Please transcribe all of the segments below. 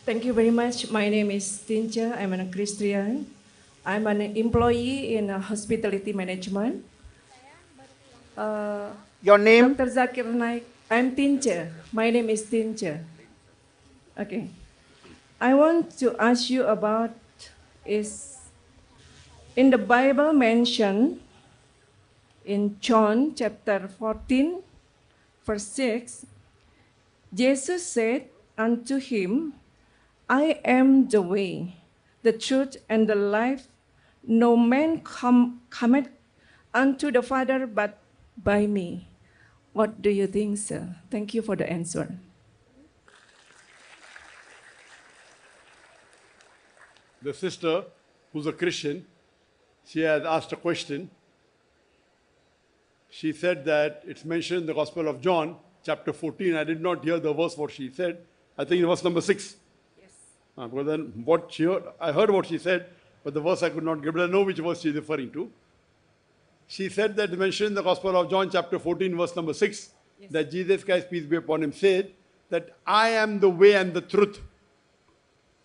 Thank you very much. My name is Tincha. I'm a Christian. I'm an employee in hospitality management. Your name? Dr. Zakir Naik. I'm Tincha. My name is Tincha. Okay. I want to ask you about is in the Bible mentioned in John chapter 14, verse 6, Jesus said unto him, I am the way, the truth, and the life. No man cometh unto the Father but by me. What do you think, sir? Thank you for the answer. The sister, who's a Christian, she has asked a question. She said that it's mentioned in the Gospel of John, chapter 14. I did not hear the verse what she said. I think it was number 6. Yes. Because then what she heard, I heard what she said, but the verse I could not get, but I know which verse she is referring to. She said that mentioned in the Gospel of John, chapter 14, verse number 6, yes, that Jesus Christ, peace be upon him, said that I am the way and the truth.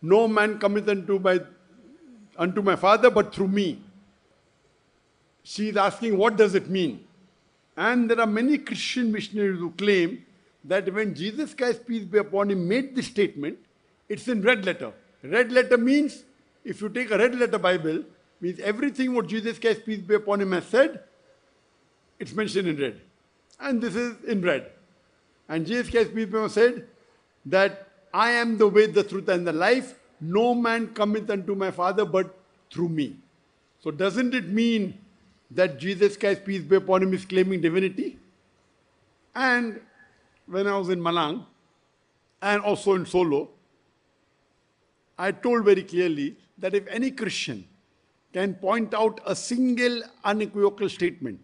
No man cometh unto my Father but through me. She is asking, what does it mean? And there are many Christian missionaries who claim that when Jesus Christ, peace be upon him, made this statement, it's in red letter. Red letter means, if you take a red letter Bible, means everything what Jesus Christ, peace be upon him, has said, it's mentioned in red. And this is in red. And Jesus Christ, peace be upon him, said that I am the way, the truth, and the life. No man cometh unto my Father but through me. So doesn't it mean that Jesus Christ, peace be upon him, is claiming divinity? And when I was in Malang and also in Solo, I told very clearly that if any Christian can point out a single unequivocal statement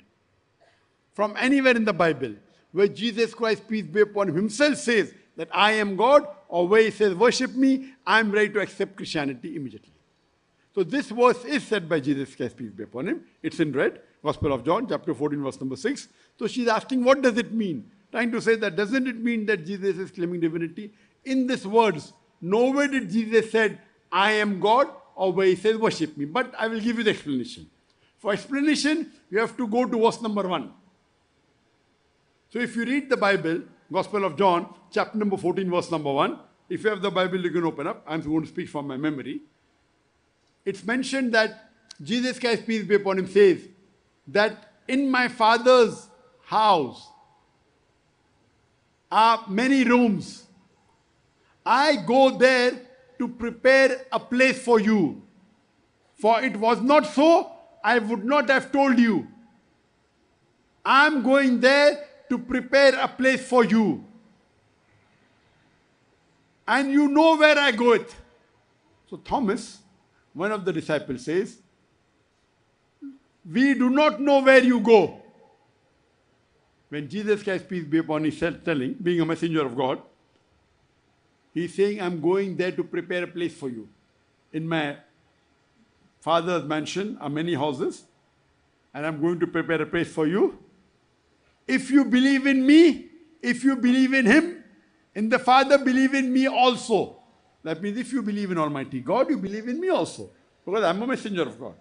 from anywhere in the Bible where Jesus Christ, peace be upon him, himself says that I am God, or where he says worship me, I am ready to accept Christianity immediately. So this verse is said by Jesus Christ, peace be upon him. It's in red, Gospel of John, chapter 14, verse number 6. So she's asking, what does it mean? Trying to say that, doesn't it mean that Jesus is claiming divinity? In these words, nowhere did Jesus said, I am God, or where he says worship me. But I will give you the explanation. For explanation, you have to go to verse number 1. So if you read the Bible, Gospel of John, chapter number 14, verse number 1. If you have the Bible, you can open up. I'm going to speak from my memory. It's mentioned that Jesus Christ, peace be upon him, says that in my Father's house are many rooms. I go there to prepare a place for you. For it was not so, I would not have told you. I'm going there to prepare a place for you. And you know where I go it. So Thomas, one of the disciples, says, we do not know where you go. When Jesus Christ, peace be upon him, is telling, being a messenger of God, he's saying, I'm going there to prepare a place for you. In my Father's mansion are many houses, and I'm going to prepare a place for you. If you believe in me, if you believe in him, in the Father, believe in me also. That means if you believe in Almighty God, you believe in me also. Because I'm a messenger of God.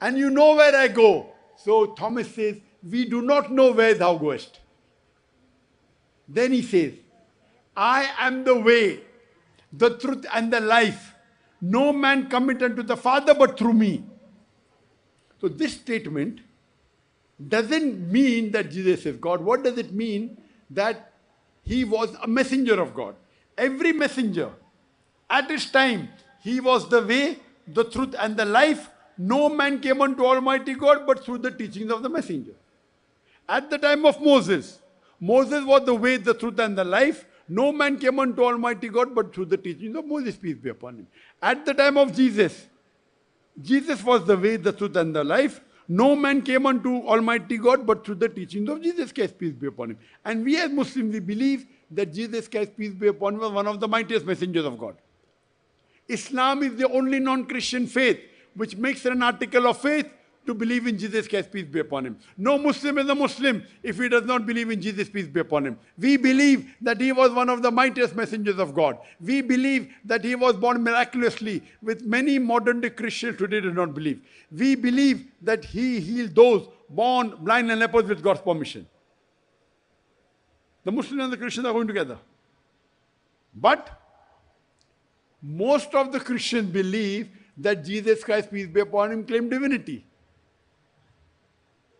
And you know where I go. So Thomas says, we do not know where thou goest. Then he says, I am the way, the truth, and the life. No man cometh unto the Father but through me. So this statement doesn't mean that Jesus is God. What does it mean? That he was a messenger of God. Every messenger, at his time, he was the way, the truth, and the life. No man came unto Almighty God but through the teachings of the messenger. At the time of Moses, Moses was the way, the truth, and the life. No man came unto Almighty God but through the teachings of Moses, peace be upon him. At the time of Jesus, Jesus was the way, the truth, and the life. No man came unto Almighty God but through the teachings of Jesus Christ, peace be upon him. And we as Muslims, we believe that Jesus Christ, peace be upon him, was one of the mightiest messengers of God. Islam is the only non-Christian faith which makes an article of faith to believe in Jesus Christ, peace be upon him. No Muslim is a Muslim if he does not believe in Jesus, peace be upon him. We believe that he was one of the mightiest messengers of God. We believe that he was born miraculously, with many modern day Christians today do not believe. We believe that he healed those born blind and lepers with God's permission. The Muslim and the Christians are going together. But most of the Christians believe that Jesus Christ, peace be upon him, claimed divinity.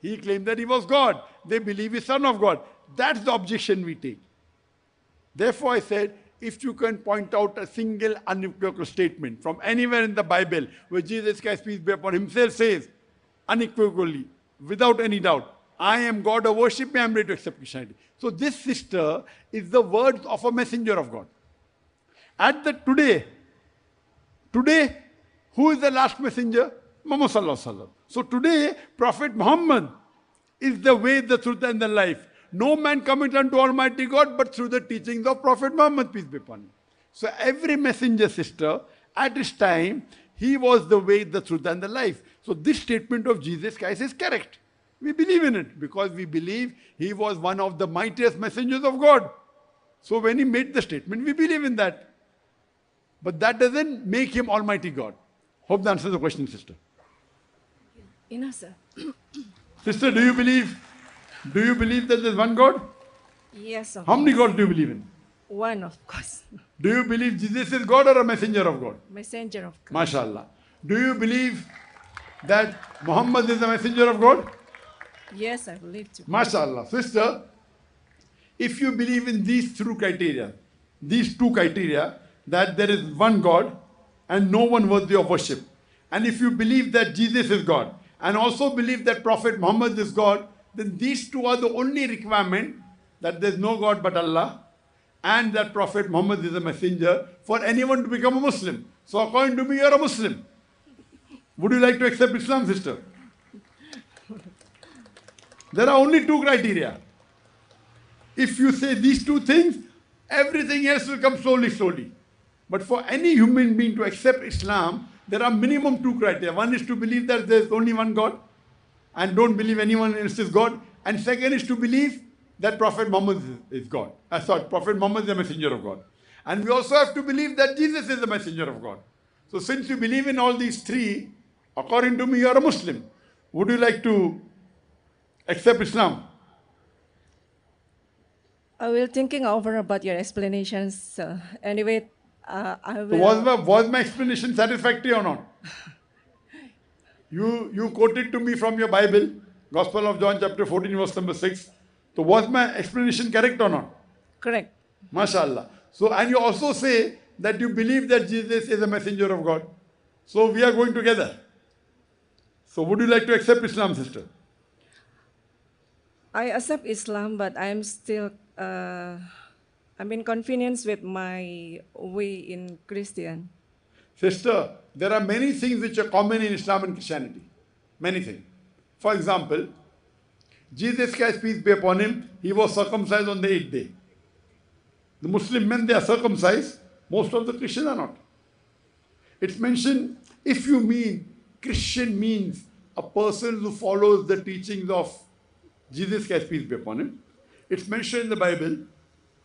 He claimed that he was God. They believe he's Son of God. That's the objection we take. Therefore I said, if you can point out a single unequivocal statement from anywhere in the Bible where Jesus Christ, peace be upon him, himself says unequivocally, without any doubt, I am God, or worship me, I am ready to accept Christianity. So this, sister, is the words of a messenger of God. Today, who is the last messenger? Muhammad Sallallahu Alaihi Wasallam. So today, Prophet Muhammad is the way, the truth and the life. No man cometh unto Almighty God but through the teachings of Prophet Muhammad, peace be upon him. So every messenger, sister, at his time, he was the way, the truth and the life. So this statement of Jesus Christ is correct. We believe in it because we believe he was one of the mightiest messengers of God. So when he made the statement, we believe in that. But that doesn't make him Almighty God. Hope that answers the question, sister. Enough, sir. Sister, do you believe that there's one God? Yes, of How many course. gods do you believe in? One, of course. Do you believe Jesus is God or a messenger of God? Messenger of God. MashaAllah. Do you believe that Muhammad is a messenger of God? Yes, I believe too. MashaAllah. Sister, if you believe in these two criteria, that there is one God and no one worthy of worship, and if you believe that Jesus is God and also believe that Prophet Muhammad is God, then these two are the only requirement, that there is no God but Allah and that Prophet Muhammad is a messenger, for anyone to become a Muslim. So according to me, you are a Muslim. Would you like to accept Islam, sister? There are only two criteria. If you say these two things, everything else will come slowly. But for any human being to accept Islam, there are minimum two criteria. One is to believe that there is only one God and don't believe anyone else is God. And second is to believe that Prophet Muhammad is God. Prophet Muhammad is a messenger of God. And we also have to believe that Jesus is the messenger of God. So since you believe in all these three, according to me, you are a Muslim. Would you like to accept Islam? I will thinking over about your explanations. Anyway, I will. So was my explanation satisfactory or not? You quoted to me from your Bible, Gospel of John chapter 14 verse number 6. So was my explanation correct or not? Correct. MashaAllah. So, and you also say that you believe that Jesus is a messenger of God. So we are going together. So would you like to accept Islam, sister? I accept Islam, but I'm still, I'm in convenience with my way in Christian. Sister, there are many things which are common in Islam and Christianity. Many things. For example, Jesus Christ, peace be upon him, he was circumcised on the 8th day. The Muslim men, they are circumcised. Most of the Christians are not. It's mentioned, if you mean Christian means a person who follows the teachings of Jesus Christ, peace be upon him. It's mentioned in the Bible,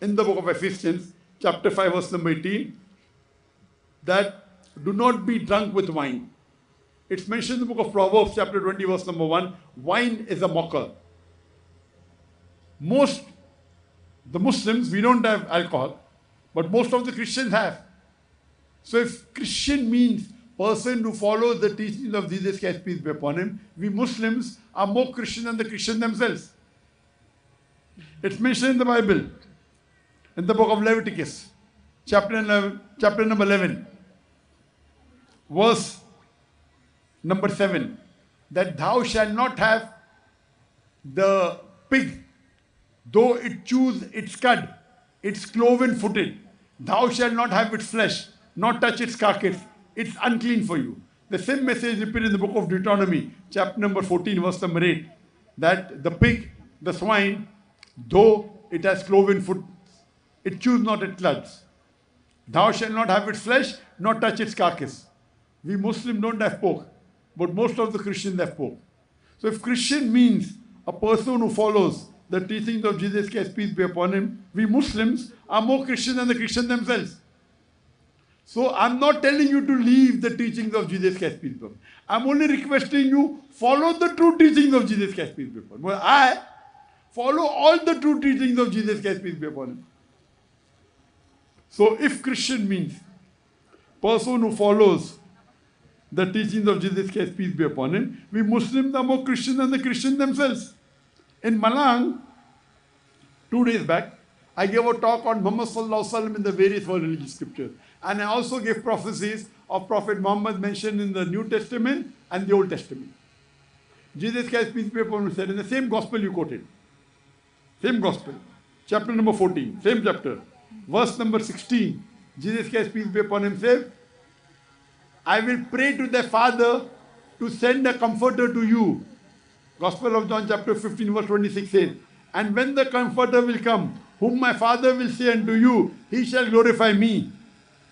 in the book of Ephesians, chapter 5, verse number 18, that do not be drunk with wine. It's mentioned in the book of Proverbs, chapter 20, verse number 1, wine is a mocker. The Muslims, we don't have alcohol, but most of the Christians have. So if Christian means person who follows the teachings of Jesus Christ, peace be upon him, we Muslims are more Christian than the Christians themselves. It's mentioned in the Bible, in the book of Leviticus, chapter number 11, verse number 7, that thou shalt not have the pig, though it chews its cud, it's cloven-footed. Thou shalt not have its flesh, not touch its carcass. It's unclean for you. The same message is repeated in the book of Deuteronomy, chapter number 14, verse number 8, that the pig, the swine, though it has cloven foot, it chews not its cuds. Thou shalt not have its flesh, nor touch its carcass. We Muslims don't have pork, but most of the Christians have pork. So if Christian means a person who follows the teachings of Jesus Christ, peace be upon him, we Muslims are more Christian than the Christians themselves. So I'm not telling you to leave the teachings of Jesus Christ, peace be upon him. I'm only requesting you follow the true teachings of Jesus Christ, peace be upon him. Well, I follow all the true teachings of Jesus Christ, peace be upon him. So if Christian means person who follows the teachings of Jesus Christ, peace be upon him, we Muslims are more Christian than the Christians themselves. In Malang, 2 days back, I gave a talk on Muhammad Sallallahu Alaihi Wasallam in the various world religious scriptures. And I also gave prophecies of Prophet Muhammad mentioned in the New Testament and the Old Testament. Jesus Christ, peace be upon him, said in the same gospel you quoted, same gospel, chapter number 14, same chapter, verse number 16, Jesus Christ, peace be upon him, said, I will pray to the Father to send a comforter to you. Gospel of John chapter 15 verse 26 says, and when the comforter will come, whom my Father will say unto you, he shall glorify me.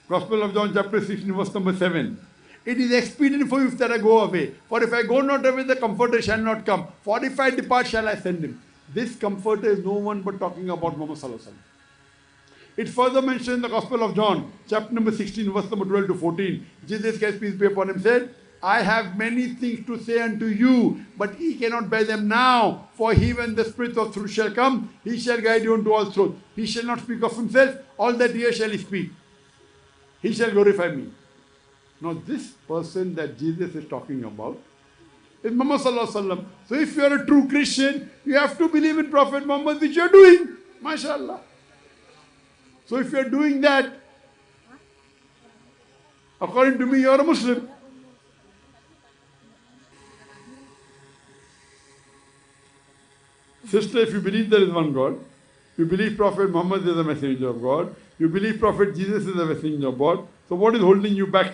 Gospel of John chapter 16 verse number 7. It is expedient for you that I go away. For if I go not away, the comforter shall not come. For if I depart, shall I send him. This comforter is no one but talking about Muhammad Sallallahu Alaihi Wasallam. It's further mentioned in the Gospel of John, chapter number 16, verse number 12 to 14. Jesus Christ, peace be upon him, said, I have many things to say unto you, but ye cannot bear them now. For he, when the Spirit of truth shall come, he shall guide you into all truth. He shall not speak of himself, all that he shall he speak. He shall glorify me. Now this person that Jesus is talking about is Muhammad Sallallahu Alaihi Wasallam. So if you are a true Christian, you have to believe in Prophet Muhammad, which you are doing. MashaAllah. So if you are doing that, according to me, you are a Muslim. Sister, if you believe there is one God, you believe Prophet Muhammad is a messenger of God, you believe Prophet Jesus is a messenger of God, so what is holding you back?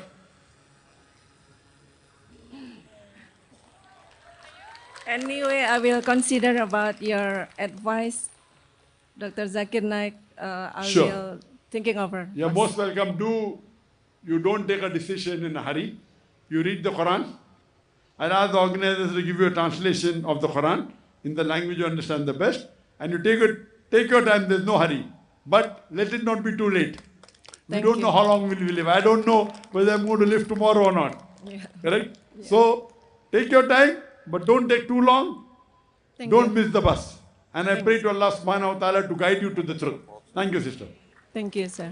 Anyway, I will consider about your advice, Dr. Zakir Naik. I will thinking over. You're most welcome. You don't take a decision in a hurry. You read the Quran. I ask the organizers to give you a translation of the Quran in the language you understand the best, and you take your time. There's no hurry, but let it not be too late. We don't know how long will we live. I don't know whether I'm going to live tomorrow or not. Yeah. Correct? Yeah. So take your time, but don't take too long. Don't miss the bus. And I pray to Allah subhanahu wa ta'ala to guide you to the truth. Thank you, sister. Thank you, sir.